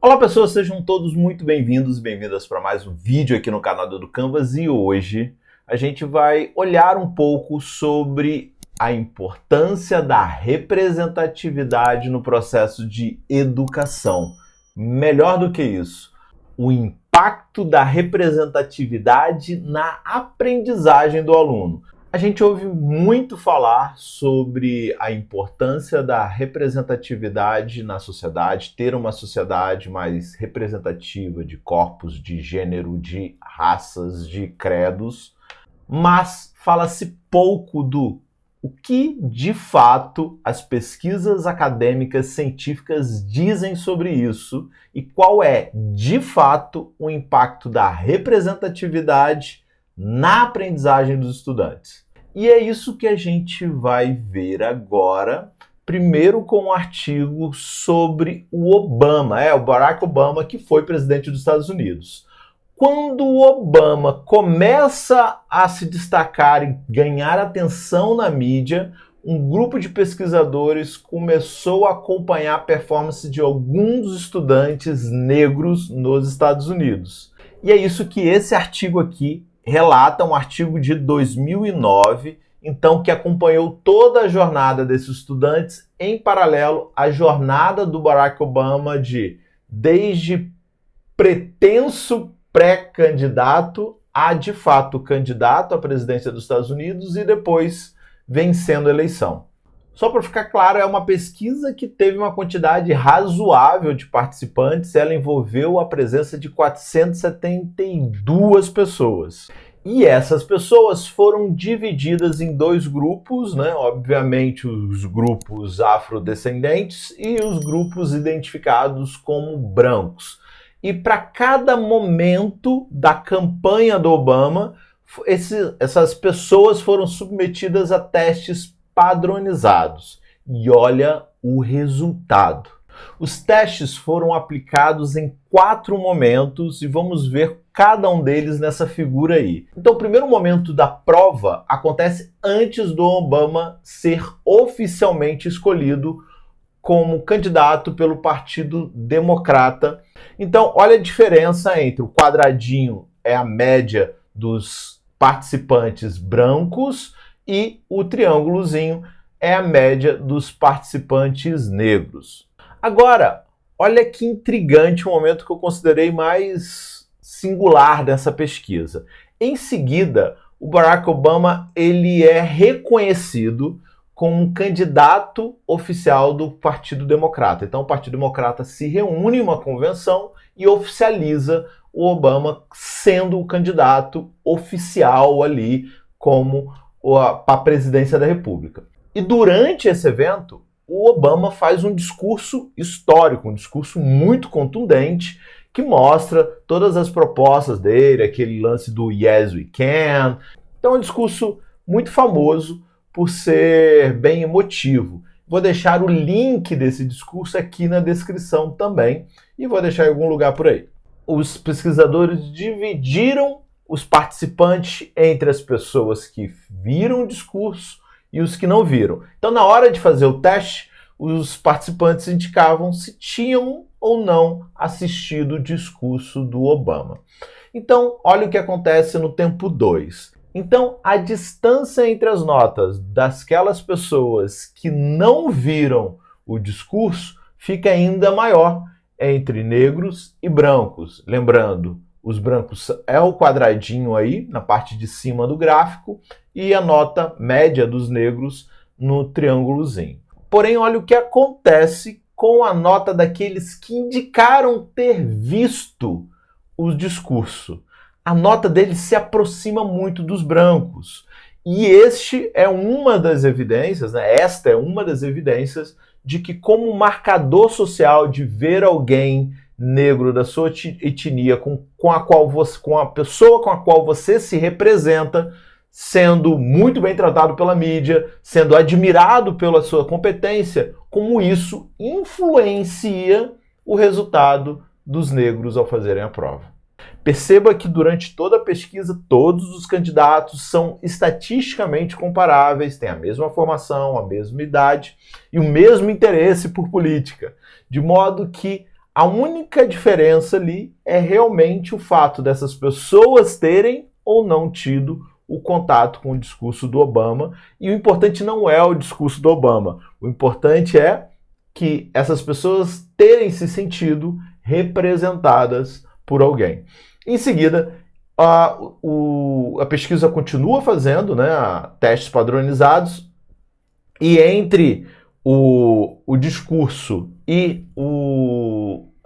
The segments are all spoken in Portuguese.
Olá pessoas, sejam todos muito bem-vindos e bem-vindas para mais um vídeo aqui no canal do EduCanvas e hoje a gente vai olhar um pouco sobre a importância da representatividade no processo de educação. Melhor do que isso, o impacto da representatividade na aprendizagem do aluno. A gente ouve muito falar sobre a importância da representatividade na sociedade, ter uma sociedade mais representativa de corpos, de gênero, de raças, de credos, mas fala-se pouco do o que de fato as pesquisas acadêmicas científicas dizem sobre isso e qual é de fato o impacto da representatividade na aprendizagem dos estudantes. E é isso que a gente vai ver agora, primeiro com um artigo sobre o Obama, o Barack Obama, que foi presidente dos Estados Unidos. Quando o Obama começa a se destacar e ganhar atenção na mídia, um grupo de pesquisadores começou a acompanhar a performance de alguns estudantes negros nos Estados Unidos. E é isso que esse artigo aqui relata, um artigo de 2009, então que acompanhou toda a jornada desses estudantes em paralelo à jornada do Barack Obama desde pretenso pré-candidato a de fato candidato à presidência dos Estados Unidos e depois vencendo a eleição. Só para ficar claro, é uma pesquisa que teve uma quantidade razoável de participantes, ela envolveu a presença de 472 pessoas. E essas pessoas foram divididas em dois grupos, Obviamente os grupos afrodescendentes e os grupos identificados como brancos. E para cada momento da campanha do Obama, essas pessoas foram submetidas a testes padronizados. E olha o resultado. Os testes foram aplicados em 4 momentos e vamos ver cada um deles nessa figura aí. Então, o primeiro momento da prova acontece antes do Obama ser oficialmente escolhido como candidato pelo Partido Democrata. Então, olha a diferença entre o quadradinho é a média dos participantes brancos e o triângulozinho é a média dos participantes negros. Agora, olha que intrigante o momento que eu considerei mais singular dessa pesquisa. Em seguida, o Barack Obama ele é reconhecido como um candidato oficial do Partido Democrata. Então, o Partido Democrata se reúne em uma convenção e oficializa o Obama sendo o candidato oficial ali como para a presidência da República. E durante esse evento, o Obama faz um discurso histórico, um discurso muito contundente, que mostra todas as propostas dele, aquele lance do Yes We Can. Então é um discurso muito famoso por ser bem emotivo. Vou deixar o link desse discurso aqui na descrição também e vou deixar em algum lugar por aí. Os pesquisadores dividiram os participantes entre as pessoas que viram o discurso e os que não viram. Então, na hora de fazer o teste, os participantes indicavam se tinham ou não assistido o discurso do Obama. Então, olha o que acontece no tempo 2. Então, a distância entre as notas daquelas pessoas que não viram o discurso fica ainda maior entre negros e brancos. Lembrando, os brancos é o quadradinho aí na parte de cima do gráfico e a nota média dos negros no triângulozinho. Porém, olha o que acontece com a nota daqueles que indicaram ter visto o discurso. A nota deles se aproxima muito dos brancos. E esta é uma das evidências de que como marcador social de ver alguém negro da sua etnia com a pessoa com a qual você se representa, sendo muito bem tratado pela mídia, sendo admirado pela sua competência, como isso influencia o resultado dos negros ao fazerem a prova. Perceba que durante toda a pesquisa, todos os candidatos são estatisticamente comparáveis, têm a mesma formação, a mesma idade e o mesmo interesse por política, de modo que A única diferença ali é realmente o fato dessas pessoas terem ou não tido o contato com o discurso do Obama, e o importante não é o discurso do Obama, o importante é que essas pessoas terem se sentido representadas por alguém. Em seguida, a pesquisa continua fazendo, né, testes padronizados, e entre o discurso e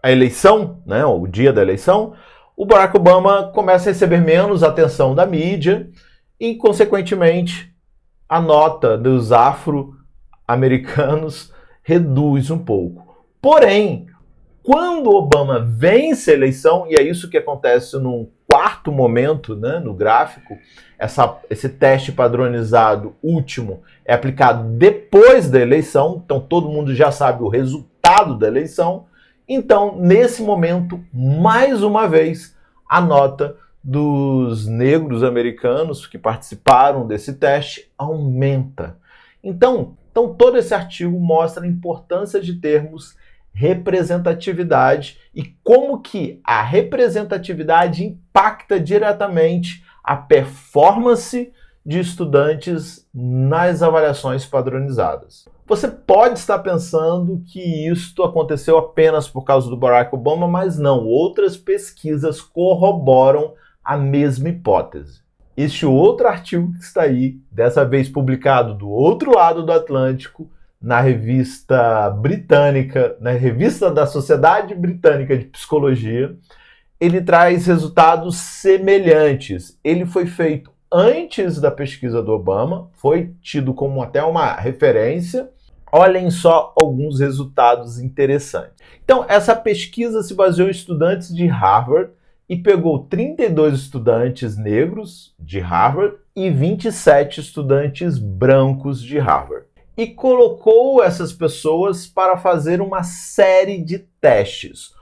a eleição, né, o dia da eleição, o Barack Obama começa a receber menos atenção da mídia e, consequentemente, a nota dos afro-americanos reduz um pouco. Porém, quando Obama vence a eleição, e é isso que acontece num quarto momento, né, no gráfico, esse teste padronizado último é aplicado depois da eleição, então todo mundo já sabe o resultado da eleição. Então, nesse momento, mais uma vez, a nota dos negros americanos que participaram desse teste aumenta. Então todo esse artigo mostra a importância de termos representatividade e como que a representatividade impacta diretamente a performance de estudantes nas avaliações padronizadas. Você pode estar pensando que isto aconteceu apenas por causa do Barack Obama, mas não. Outras pesquisas corroboram a mesma hipótese. Este outro artigo que está aí, dessa vez publicado do outro lado do Atlântico, na revista britânica, na revista da Sociedade Britânica de Psicologia, ele traz resultados semelhantes. Ele foi feito antes da pesquisa do Obama, foi tido como até uma referência. Olhem só alguns resultados interessantes. Então, essa pesquisa se baseou em estudantes de Harvard e pegou 32 estudantes negros de Harvard e 27 estudantes brancos de Harvard. E colocou essas pessoas para fazer uma série de testes.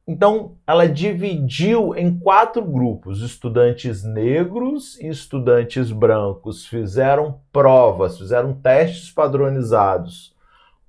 Então, ela dividiu em 4 grupos. Estudantes negros e estudantes brancos fizeram provas, fizeram testes padronizados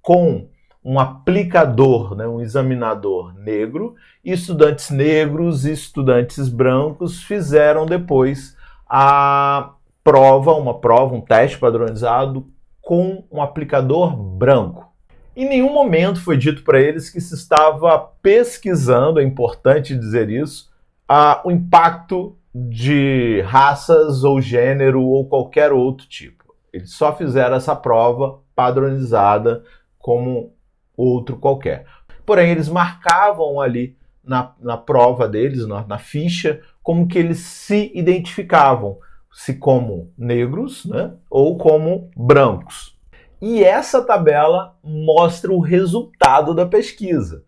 com um aplicador, né, um examinador negro, e estudantes negros e estudantes brancos fizeram depois um teste padronizado com um aplicador branco. Em nenhum momento foi dito para eles que se estava pesquisando, é importante dizer isso, o impacto de raças ou gênero ou qualquer outro tipo. Eles só fizeram essa prova padronizada como outro qualquer. Porém, eles marcavam ali na prova deles, na ficha, como que eles se identificavam, se como negros, né, ou como brancos. E essa tabela mostra o resultado da pesquisa.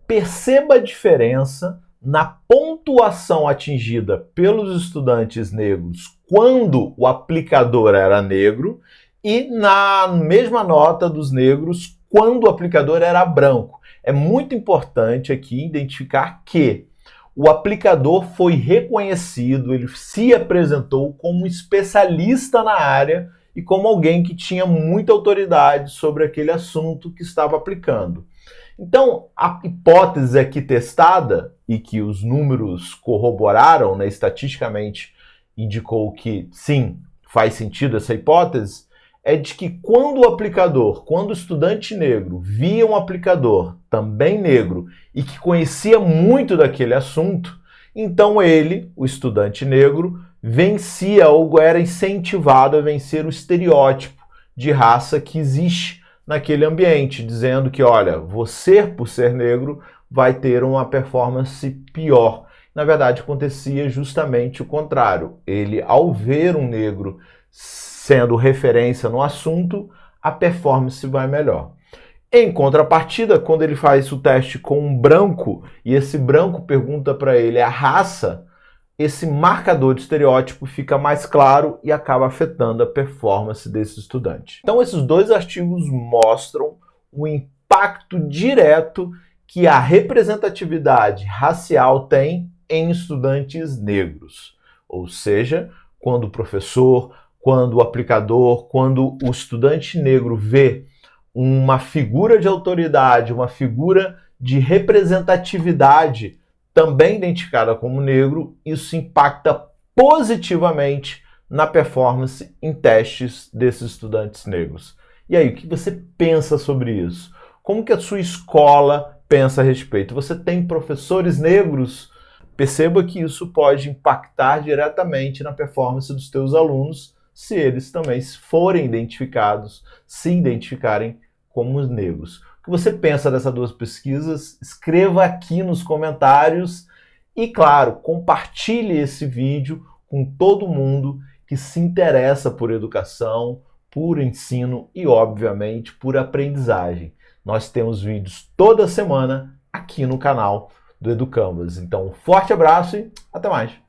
Perceba a diferença na pontuação atingida pelos estudantes negros quando o aplicador era negro e na mesma nota dos negros quando o aplicador era branco. É muito importante aqui identificar que o aplicador foi reconhecido, ele se apresentou como especialista na área e como alguém que tinha muita autoridade sobre aquele assunto que estava aplicando. Então, a hipótese aqui testada, e que os números corroboraram, né, estatisticamente indicou que sim, faz sentido essa hipótese, é de que quando o estudante negro via um aplicador também negro e que conhecia muito daquele assunto, então ele, o estudante negro, vencia ou era incentivado a vencer o estereótipo de raça que existe naquele ambiente, dizendo que, olha, você, por ser negro, vai ter uma performance pior. Na verdade, acontecia justamente o contrário. Ele, ao ver um negro sendo referência no assunto, a performance vai melhor. Em contrapartida, quando ele faz o teste com um branco, e esse branco pergunta para ele a raça, esse marcador de estereótipo fica mais claro e acaba afetando a performance desse estudante. Então, esses dois artigos mostram o impacto direto que a representatividade racial tem em estudantes negros. Ou seja, quando o professor, quando o aplicador, quando o estudante negro vê uma figura de autoridade, uma figura de representatividade também identificada como negro, isso impacta positivamente na performance em testes desses estudantes negros. E aí, o que você pensa sobre isso? Como que a sua escola pensa a respeito? Você tem professores negros? Perceba que isso pode impactar diretamente na performance dos teus alunos, se eles também forem identificados, se identificarem como negros. O que você pensa dessas duas pesquisas? Escreva aqui nos comentários e, claro, compartilhe esse vídeo com todo mundo que se interessa por educação, por ensino e, obviamente, por aprendizagem. Nós temos vídeos toda semana aqui no canal do EduCanvas. Então, um forte abraço e até mais!